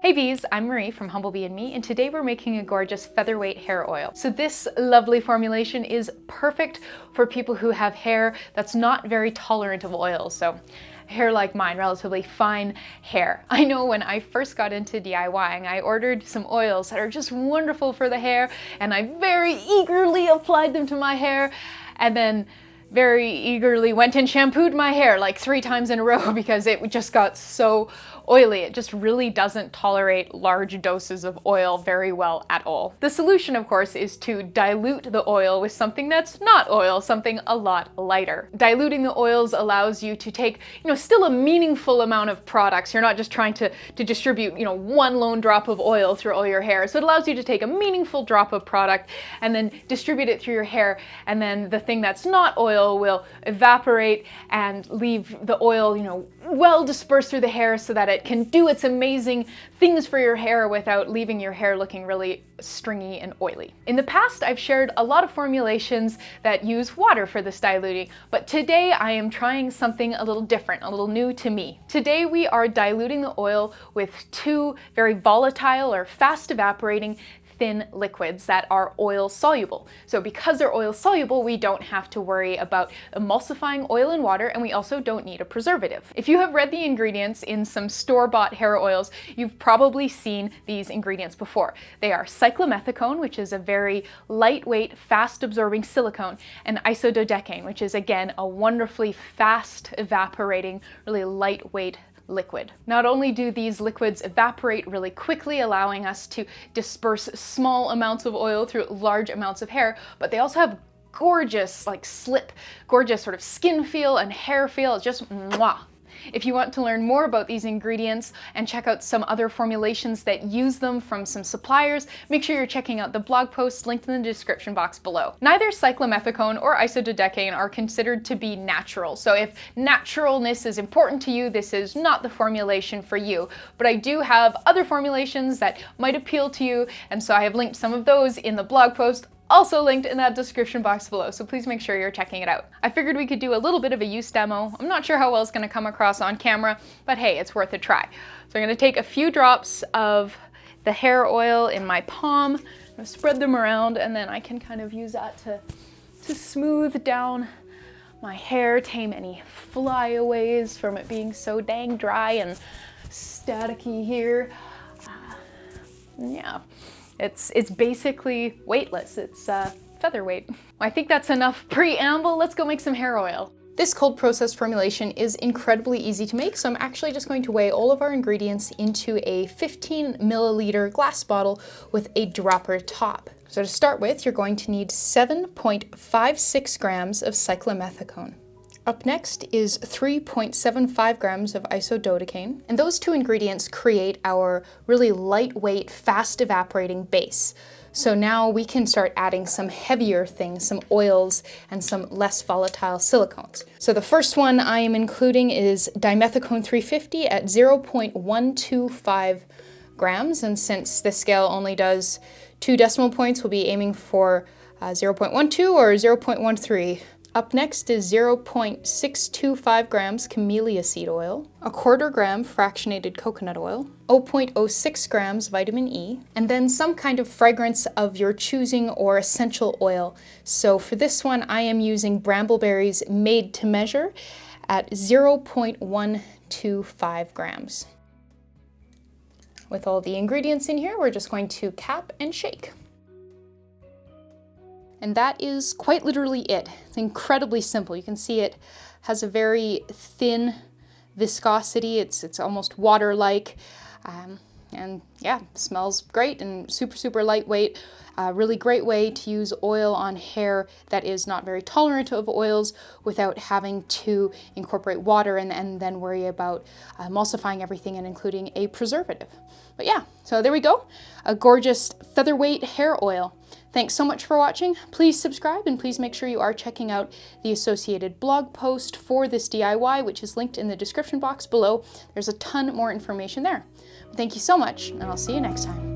Hey bees, I'm Marie from Humblebee and Me, and today we're making a gorgeous featherweight hair oil. So this lovely formulation is perfect for people who have hair that's not very tolerant of oils. So hair like mine, relatively fine hair. I know when I first got into DIYing, I ordered some oils that are just wonderful for the hair, and I very eagerly applied them to my hair, and then very eagerly went and shampooed my hair like 3 times in a row because it just got so oily. It just really doesn't tolerate large doses of oil very well at all. The solution, of course, is to dilute the oil with something that's not oil, something a lot lighter. Diluting the oils allows you to take, still a meaningful amount of products. You're not just trying to distribute, one lone drop of oil through all your hair. So it allows you to take a meaningful drop of product and then distribute it through your hair, and then the thing that's not oil will evaporate and leave the oil, well dispersed through the hair so that it can do its amazing things for your hair without leaving your hair looking really stringy and oily. In the past, I've shared a lot of formulations that use water for this diluting, but today I am trying something a little different, a little new to me. Today we are diluting the oil with 2 very volatile or fast evaporating thin liquids that are oil soluble. So because they're oil soluble, we don't have to worry about emulsifying oil in water, and we also don't need a preservative. If you have read the ingredients in some store-bought hair oils, you've probably seen these ingredients before. They are Cyclomethicone, which is a very lightweight, fast-absorbing silicone, and Isododecane, which is again a wonderfully fast evaporating, really lightweight liquid. Not only do these liquids evaporate really quickly, allowing us to disperse small amounts of oil through large amounts of hair, but they also have gorgeous, gorgeous sort of skin feel and hair feel. It's just mwah. If you want to learn more about these ingredients and check out some other formulations that use them from some suppliers, make sure you're checking out the blog post linked in the description box below. Neither cyclomethicone or isododecane are considered to be natural, so if naturalness is important to you, this is not the formulation for you. But I do have other formulations that might appeal to you, and so I have linked some of those in the blog post, also linked in that description box below, so please make sure you're checking it out. I figured we could do a little bit of a use demo. I'm not sure how well it's going to come across on camera, but hey, it's worth a try. So I'm going to take a few drops of the hair oil in my palm, I'm going to spread them around, and then I can kind of use that to smooth down my hair, tame any flyaways from it being so dang dry and staticky here. Yeah. It's basically weightless. It's featherweight. I think that's enough preamble. Let's go make some hair oil. This cold process formulation is incredibly easy to make, so I'm actually just going to weigh all of our ingredients into a 15 milliliter glass bottle with a dropper top. So to start with, you're going to need 7.56 grams of cyclomethicone. Up next is 3.75 grams of isododecane, and those 2 ingredients create our really lightweight, fast evaporating base. So now we can start adding some heavier things, some oils, and some less volatile silicones. So the first one I am including is Dimethicone 350 at 0.125 grams, and since the scale only does 2 decimal points, we'll be aiming for 0.12 or 0.13. Up next is 0.625 grams camellia seed oil, a 1/4 gram fractionated coconut oil, 0.06 grams vitamin E, and then some kind of fragrance of your choosing or essential oil. So for this one, I am using Brambleberries Made to Measure at 0.125 grams. With all the ingredients in here, we're just going to cap and shake. And that is quite literally it. It's incredibly simple. You can see it has a very thin viscosity. It's almost water-like. And yeah, smells great and super lightweight. Really great way to use oil on hair that is not very tolerant of oils without having to incorporate water and then worry about emulsifying everything and including a preservative. But yeah, so there we go. A gorgeous featherweight hair oil. Thanks so much for watching. Please subscribe, and please make sure you are checking out the associated blog post for this DIY, which is linked in the description box below. There's a ton more information there. Thank you so much, and I'll see you next time.